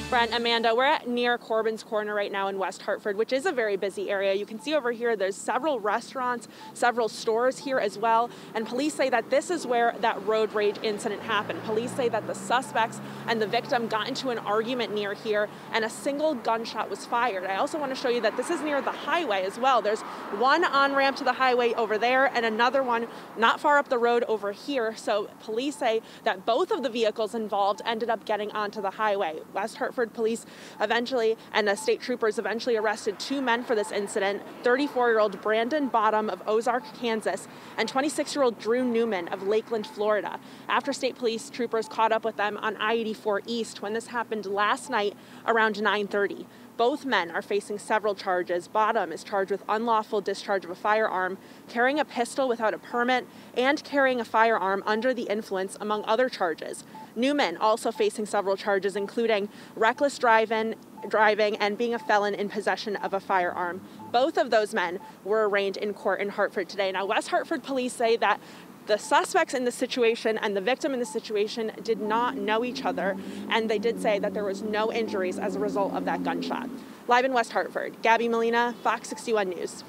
Brent, Amanda, we're at near Corbin's Corner right now in West Hartford, which is a very busy area. You can see over here there's several restaurants, several stores here as well, and police say that this is where that road rage incident happened. Police say that the suspects and the victim got into an argument near here and a single gunshot was fired. I also want to show you that this is near the highway as well. There's one on-ramp to the highway over there and another one not far up the road over here. So police say that both of the vehicles involved ended up getting onto the highway. West Hartford police eventually and the state troopers eventually arrested two men for this incident, 34-year-old Brandon Bottom of Ozark, Kansas, and 26-year-old Drew Newman of Lakeland, Florida, after state police troopers caught up with them on I-84 East when this happened last night around 9:30. Both men are facing several charges. Bottom is charged with unlawful discharge of a firearm, carrying a pistol without a permit, and carrying a firearm under the influence, among other charges. Newman also facing several charges, including reckless driving and being a felon in possession of a firearm. Both of those men were arraigned in court in Hartford today. Now, West Hartford police say that the suspects in this situation and the victim in this situation did not know each other, and they did say that there was no injuries as a result of that gunshot. Live in West Hartford, Gabby Molina, Fox 61 News.